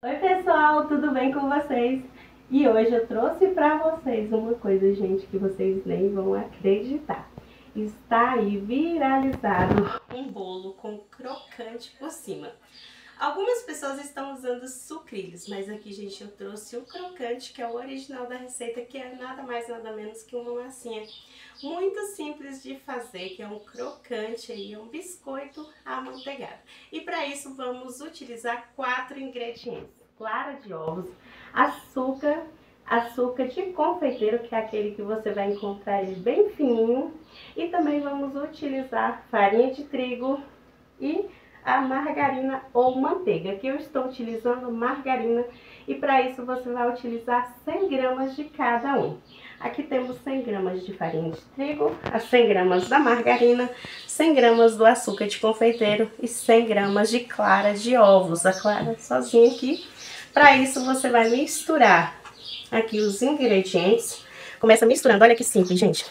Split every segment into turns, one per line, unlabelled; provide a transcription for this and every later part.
Oi pessoal, tudo bem com vocês? E hoje eu trouxe pra vocês uma coisa, gente, que vocês nem vão acreditar. Está aí viralizado um bolo com crocante por cima. Algumas pessoas estão usando sucrilhos, mas aqui, gente, eu trouxe o crocante, que é o original da receita, que é nada mais nada menos que uma massinha muito simples de fazer, que é um crocante aí, um biscoito amanteigado. E para isso vamos utilizar 4 ingredientes: clara de ovos, açúcar de confeiteiro, que é aquele que você vai encontrar ele bem fininho, e também vamos utilizar farinha de trigo e a margarina ou manteiga. Aqui eu estou utilizando margarina e para isso você vai utilizar 100 gramas de cada um. Aqui temos 100 gramas de farinha de trigo, as 100 gramas da margarina, 100 gramas do açúcar de confeiteiro e 100 gramas de clara de ovos. A clara sozinha aqui. Para isso você vai misturar aqui os ingredientes. Começa misturando, olha que simples, gente.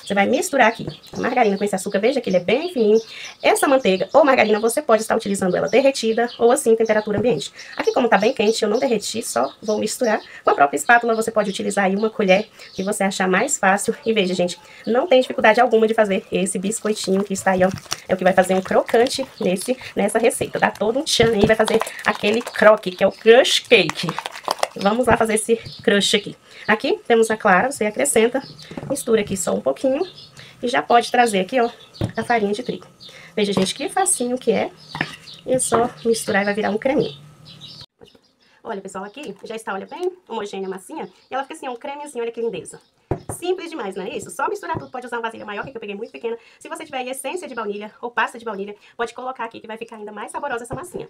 Você vai misturar aqui a margarina com esse açúcar, veja que ele é bem fininho. Essa manteiga ou margarina você pode estar utilizando ela derretida ou assim em temperatura ambiente. Aqui como tá bem quente, eu não derreti, só vou misturar. Com a própria espátula você pode utilizar aí uma colher que você achar mais fácil. E veja, gente, não tem dificuldade alguma de fazer esse biscoitinho que está aí, ó. É o que vai fazer um crocante nessa receita. Dá todo um tchan aí, vai fazer aquele croque, que é o crush cake. Vamos lá fazer esse crush aqui. Aqui temos a clara, você acrescenta, mistura aqui só um pouquinho e já pode trazer aqui, ó, a farinha de trigo. Veja, gente, que facinho que é. É só misturar e vai virar um creminho. Olha, pessoal, aqui já está, olha, bem homogênea a massinha. E ela fica assim, ó, um cremezinho, olha que lindeza. Simples demais, não é isso? Só misturar tudo, pode usar uma vasilha maior, que eu peguei muito pequena. Se você tiver aí essência de baunilha ou pasta de baunilha, pode colocar aqui que vai ficar ainda mais saborosa essa massinha.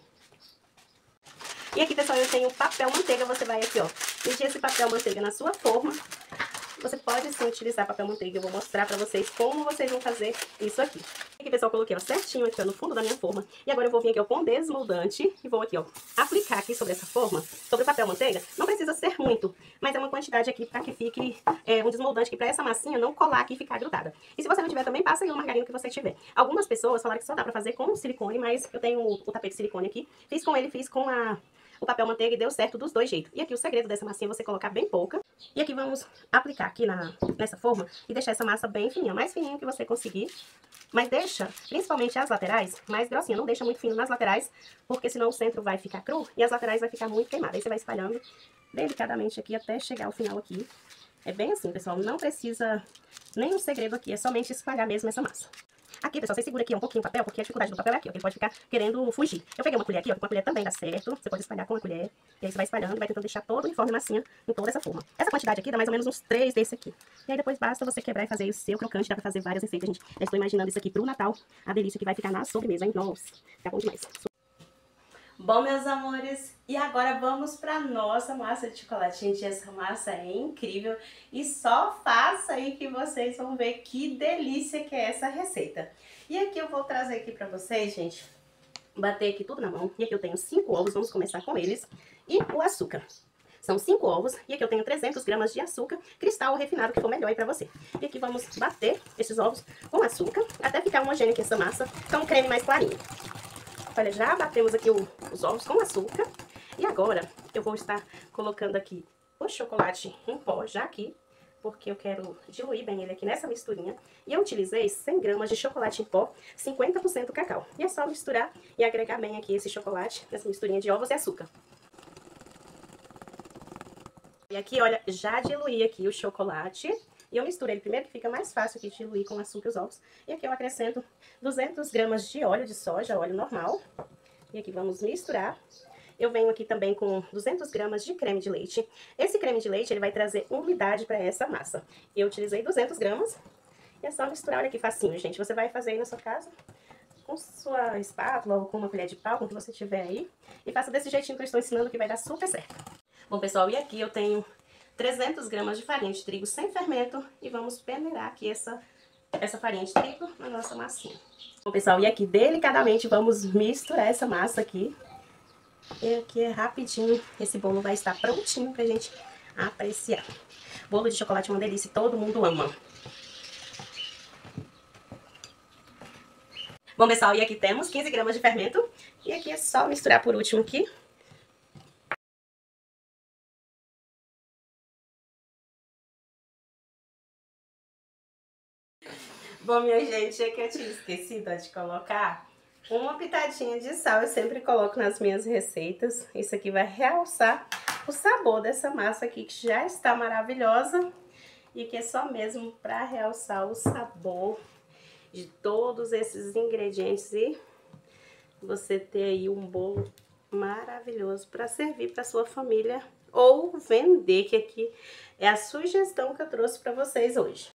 E aqui, pessoal, eu tenho papel manteiga. Você vai aqui, ó, medir esse papel manteiga na sua forma. Você pode sim utilizar papel manteiga. Eu vou mostrar pra vocês como vocês vão fazer isso aqui. Aqui, pessoal, eu coloquei, ó, certinho aqui, ó, no fundo da minha forma. E agora eu vou vir aqui, ó, com desmoldante e vou aqui, ó, aplicar aqui sobre essa forma, sobre o papel manteiga. Não precisa ser muito, mas é uma quantidade aqui pra que fique um desmoldante aqui pra essa massinha não colar aqui e ficar grudada. E se você não tiver também, passa aí o margarina que você tiver. Algumas pessoas falaram que só dá pra fazer com silicone, mas eu tenho o tapete de silicone aqui. Fiz com ele, fiz com o papel manteiga e deu certo dos dois jeitos. E aqui o segredo dessa massinha é você colocar bem pouca. E aqui vamos aplicar aqui nessa forma e deixar essa massa bem fininha, mais fininha que você conseguir. Mas deixa, principalmente as laterais, mais grossinha. Não deixa muito fino nas laterais, porque senão o centro vai ficar cru e as laterais vai ficar muito queimada. Aí você vai espalhando delicadamente aqui até chegar ao final aqui. É bem assim, pessoal. Não precisa nenhum segredo aqui, é somente espalhar mesmo essa massa. Aqui, pessoal, você segura aqui um pouquinho o papel, porque a dificuldade do papel é aqui, ó, que ele pode ficar querendo fugir. Eu peguei uma colher aqui, ó, com a colher também dá certo. Você pode espalhar com a colher. E aí você vai espalhando e vai tentando deixar todo uniforme massinha em toda essa forma. Essa quantidade aqui dá mais ou menos uns 3 desse aqui. E aí depois basta você quebrar e fazer o seu crocante. Dá pra fazer várias receitas, gente. Já estou imaginando isso aqui pro Natal. A delícia que vai ficar na sobremesa, hein? Nossa, tá bom demais. Bom, meus amores, e agora vamos para nossa massa de chocolate. Gente, essa massa é incrível e só faça aí que vocês vão ver que delícia que é essa receita. E aqui eu vou trazer aqui para vocês, gente, bater aqui tudo na mão. E aqui eu tenho 5 ovos, vamos começar com eles. E o açúcar. São 5 ovos e aqui eu tenho 300 gramas de açúcar cristal ou refinado, que for melhor aí pra você. E aqui vamos bater esses ovos com açúcar até ficar homogêneo aqui essa massa, ficar um creme mais clarinho. Olha, já batemos aqui os ovos com açúcar. E agora eu vou estar colocando aqui o chocolate em pó já aqui, porque eu quero diluir bem ele aqui nessa misturinha. E eu utilizei 100 gramas de chocolate em pó, 50% cacau. E é só misturar e agregar bem aqui esse chocolate nessa misturinha de ovos e açúcar. E aqui, olha, já diluí aqui o chocolate. E eu misturo ele primeiro, que fica mais fácil aqui de diluir com açúcar e os ovos. E aqui eu acrescento 200 gramas de óleo de soja, óleo normal. E aqui vamos misturar. Eu venho aqui também com 200 gramas de creme de leite. Esse creme de leite, ele vai trazer umidade para essa massa. Eu utilizei 200 gramas. E é só misturar, olha que facinho, gente. Você vai fazer aí na sua casa com sua espátula ou com uma colher de pau, com o que você tiver aí. E faça desse jeitinho que eu estou ensinando, que vai dar super certo. Bom, pessoal, e aqui eu tenho 300 gramas de farinha de trigo sem fermento e vamos peneirar aqui essa farinha de trigo na nossa massinha. Bom, pessoal, e aqui delicadamente vamos misturar essa massa aqui. E aqui é rapidinho, esse bolo vai estar prontinho pra gente apreciar. Bolo de chocolate é uma delícia, todo mundo ama. Bom, pessoal, e aqui temos 15 gramas de fermento. E aqui é só misturar por último aqui. Bom, minha gente, é que eu tinha esquecido de colocar uma pitadinha de sal. Eu sempre coloco nas minhas receitas. Isso aqui vai realçar o sabor dessa massa aqui, que já está maravilhosa. E que é só mesmo para realçar o sabor de todos esses ingredientes e você ter aí um bolo maravilhoso para servir para sua família ou vender, que aqui é a sugestão que eu trouxe para vocês hoje.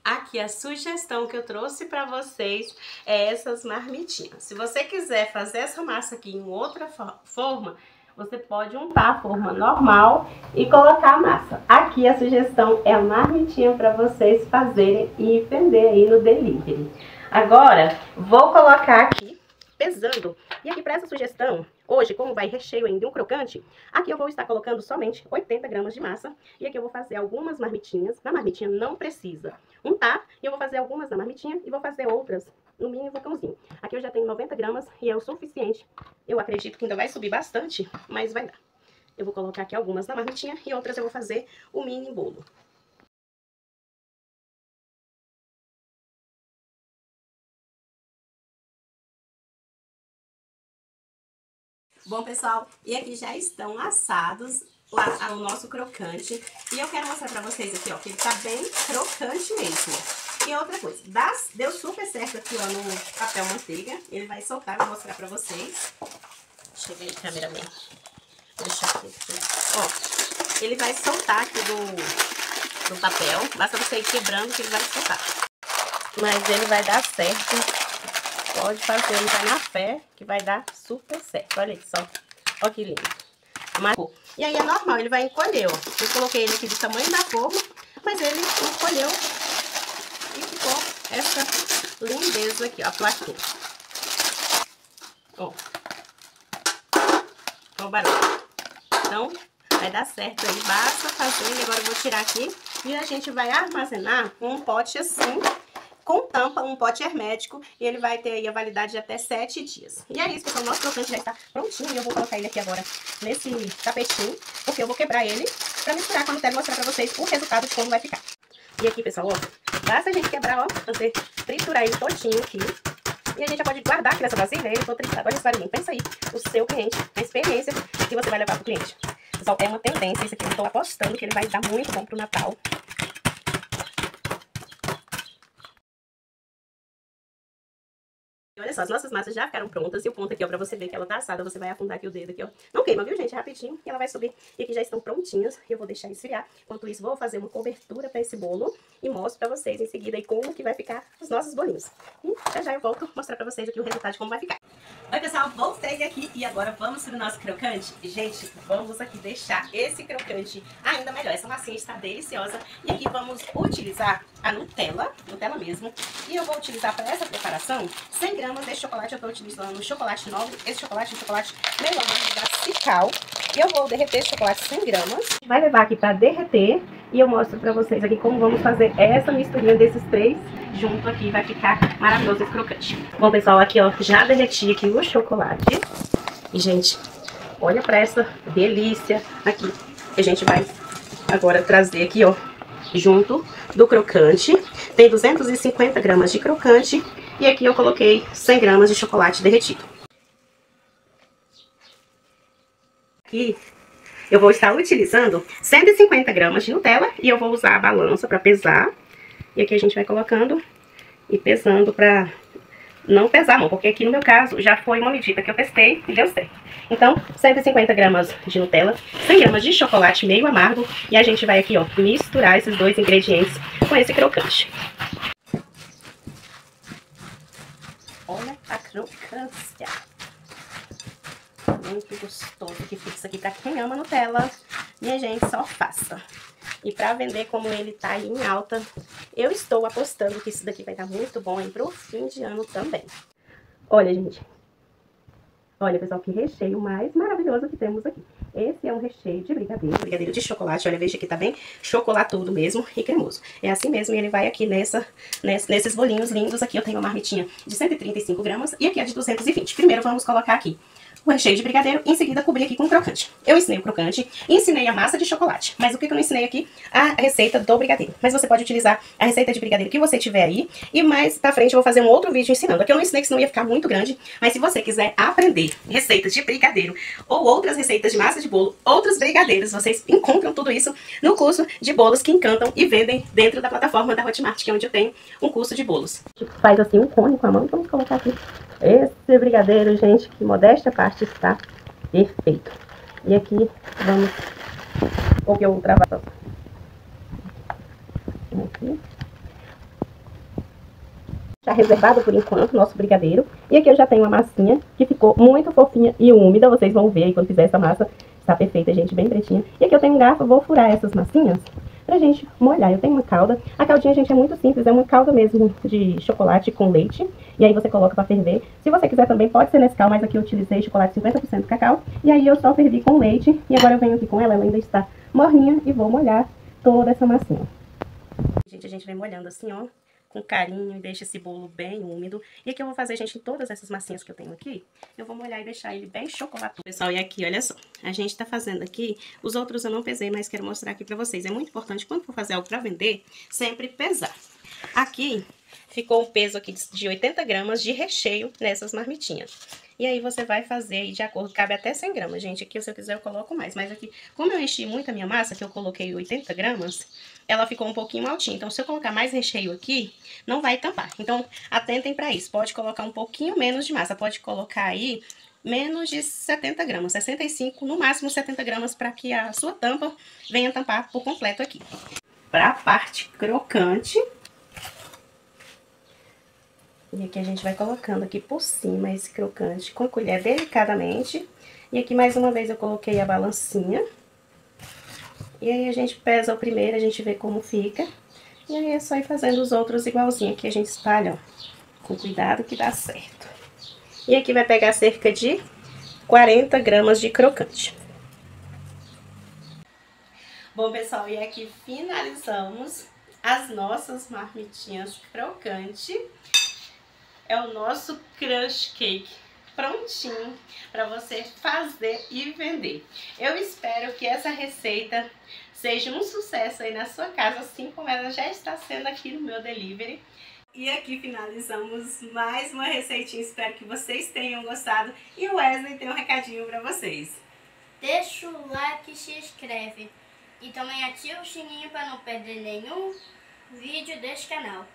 Aqui a sugestão que eu trouxe para vocês é essas marmitinhas. Se você quiser fazer essa massa aqui em outra forma, você pode untar a forma normal e colocar a massa. Aqui a sugestão é a marmitinha para vocês fazerem e vender aí no delivery. Agora, vou colocar aqui pesando. E aqui para essa sugestão, hoje, como vai recheio ainda um crocante, aqui eu vou estar colocando somente 80 gramas de massa. E aqui eu vou fazer algumas marmitinhas. Na marmitinha não precisa untar. E eu vou fazer algumas na marmitinha e vou fazer outras no mini vulcãozinho. Aqui eu já tenho 90 gramas e é o suficiente. Eu acredito que ainda vai subir bastante, mas vai dar. Eu vou colocar aqui algumas na marmitinha e outras eu vou fazer o mini bolo. Bom, pessoal, e aqui já estão assados o nosso crocante. E eu quero mostrar pra vocês aqui, ó, que ele tá bem crocante mesmo. E outra coisa, deu super certo aqui, ó, no papel manteiga. Ele vai soltar, vou mostrar pra vocês. Deixa eu ver aí, cameraman. Deixa aqui. Ó, ele vai soltar aqui do papel. Basta você ir quebrando que ele vai soltar. Mas ele vai dar certo. Pode fazer, ele vai na fé, que vai dar super certo. Olha aí só. Olha que lindo. E aí é normal, ele vai encolher, ó. Eu coloquei ele aqui do tamanho da forma, mas ele encolheu e ficou essa lindeza aqui, ó, a plaquinha. Ó. Ó o barulho. Então, vai dar certo aí. Basta fazer. Agora eu vou tirar aqui e a gente vai armazenar um pote assim, com tampa, um pote hermético, e ele vai ter aí a validade de até 7 dias. E é isso, pessoal, o nosso crocante já está prontinho, e eu vou colocar ele aqui agora nesse tapetinho, porque eu vou quebrar ele pra misturar com a Nutella e mostrar pra vocês o resultado de como vai ficar. E aqui, pessoal, ó, basta a gente quebrar, ó, fazer triturar ele todinho aqui, e a gente já pode guardar aqui nessa vasilha, ele todo triturado. Olha só, linha, pensa aí, o seu cliente, a experiência que você vai levar pro cliente. Pessoal, é uma tendência, isso aqui eu estou apostando que ele vai dar muito bom pro Natal. Olha só, as nossas massas já ficaram prontas. E o ponto aqui, ó, pra você ver que ela tá assada, você vai afundar aqui o dedo aqui, ó. Não queima, viu, gente? É rapidinho e ela vai subir. E aqui já estão prontinhas. E eu vou deixar esfriar. Enquanto isso, vou fazer uma cobertura pra esse bolo. E mostro pra vocês em seguida aí como que vai ficar os nossos bolinhos. E já eu volto mostrar pra vocês aqui o resultado de como vai ficar. Oi, pessoal, voltei aqui e agora vamos pro nosso crocante. Gente, vamos aqui deixar esse crocante ainda melhor. Essa massinha está deliciosa. E aqui vamos utilizar a Nutella mesmo. E eu vou utilizar para essa preparação 100 gramas desse chocolate. Eu estou utilizando chocolate nobre. Esse chocolate é um chocolate melão da Cical. E eu vou derreter esse chocolate 100 gramas. Vai levar aqui para derreter. E eu mostro para vocês aqui como vamos fazer essa misturinha desses três junto aqui. Vai ficar maravilhoso esse crocante. Bom, pessoal, aqui ó, já derreti aqui o chocolate. E, gente, olha para essa delícia aqui. Que a gente vai agora trazer aqui, ó, junto do crocante. Tem 250 gramas de crocante. E aqui eu coloquei 100 gramas de chocolate derretido. Aqui eu vou estar utilizando 150 gramas de Nutella. E eu vou usar a balança para pesar. E aqui a gente vai colocando e pesando para não pesar a mão. Porque aqui no meu caso já foi uma medida que eu testei e deu certo. Então, 150 gramas de Nutella, 100 gramas de chocolate meio amargo. E a gente vai aqui, ó, misturar esses dois ingredientes com esse crocante. Olha a crocância. Muito gostoso que fica isso aqui pra quem ama Nutella. Minha gente, só faça. E pra vender como ele tá aí em alta, eu estou apostando que isso daqui vai dar muito bom aí pro fim de ano também. Olha, gente. Olha, pessoal, que recheio mais maravilhoso que temos aqui. Esse é um recheio de brigadeiro de chocolate. Olha, veja que tá bem chocolatudo mesmo e cremoso. É assim mesmo e ele vai aqui nesses bolinhos lindos. Aqui eu tenho uma marmitinha de 135 gramas e aqui é de 220. Primeiro vamos colocar aqui o recheio de brigadeiro e em seguida cobrir aqui com crocante. Eu ensinei o crocante, ensinei a massa de chocolate, mas o que eu não ensinei aqui? A receita do brigadeiro. Mas você pode utilizar a receita de brigadeiro que você tiver aí e mais pra frente eu vou fazer um outro vídeo ensinando. Aqui eu não ensinei que senão ia ficar muito grande, mas se você quiser aprender receitas de brigadeiro ou outras receitas de massa de bolo, outros brigadeiros, vocês encontram tudo isso no curso de bolos que encantam e vendem dentro da plataforma da Hotmart, que é onde eu tenho um curso de bolos. Faz assim um cone com a mão, vamos colocar aqui. Esse brigadeiro, gente, que modéstia à parte, está perfeito. E aqui vamos o que eu trabalho aqui. Está reservado por enquanto nosso brigadeiro. E aqui eu já tenho uma massinha que ficou muito fofinha e úmida. Vocês vão ver aí quando fizer essa massa. Está perfeita, gente, bem pretinha. E aqui eu tenho um garfo, vou furar essas massinhas pra gente molhar. Eu tenho uma calda. A caldinha, gente, é muito simples. É uma calda mesmo de chocolate com leite. E aí você coloca pra ferver. Se você quiser também, pode ser Nescau, mas aqui eu utilizei chocolate 50% cacau. E aí eu só fervi com leite. E agora eu venho aqui com ela, ela ainda está morninha. E vou molhar toda essa massinha. Gente, a gente vem molhando assim, ó, com carinho e deixa esse bolo bem úmido. E aqui eu vou fazer, gente, em todas essas massinhas que eu tenho aqui, eu vou molhar e deixar ele bem chocolatudo. Pessoal, e aqui, olha só, a gente tá fazendo aqui, os outros eu não pesei, mas quero mostrar aqui pra vocês. É muito importante, quando for fazer algo pra vender, sempre pesar. Aqui, ficou um peso aqui de 80 gramas de recheio nessas marmitinhas. E aí você vai fazer aí de acordo, cabe até 100 gramas, gente. Aqui, se eu quiser, eu coloco mais. Mas aqui, como eu enchi muito a minha massa, que eu coloquei 80 gramas, ela ficou um pouquinho altinha. Então, se eu colocar mais recheio aqui, não vai tampar. Então, atentem pra isso. Pode colocar um pouquinho menos de massa. Pode colocar aí menos de 70 gramas, 65, no máximo 70 gramas, para que a sua tampa venha tampar por completo aqui. Pra parte crocante... E aqui a gente vai colocando aqui por cima esse crocante com a colher delicadamente. E aqui mais uma vez eu coloquei a balancinha. E aí a gente pesa o primeiro, a gente vê como fica. E aí é só ir fazendo os outros igualzinho. Aqui a gente espalha, ó, com cuidado que dá certo. E aqui vai pegar cerca de 40 gramas de crocante. Bom, pessoal, e aqui finalizamos as nossas marmitinhas crocante. É o nosso crush cake prontinho para você fazer e vender. Eu espero que essa receita seja um sucesso aí na sua casa, assim como ela já está sendo aqui no meu delivery. E aqui finalizamos mais uma receitinha, espero que vocês tenham gostado. E o Wesley tem um recadinho para vocês.
Deixa o like e se inscreve. E também ativa o sininho para não perder nenhum vídeo deste canal.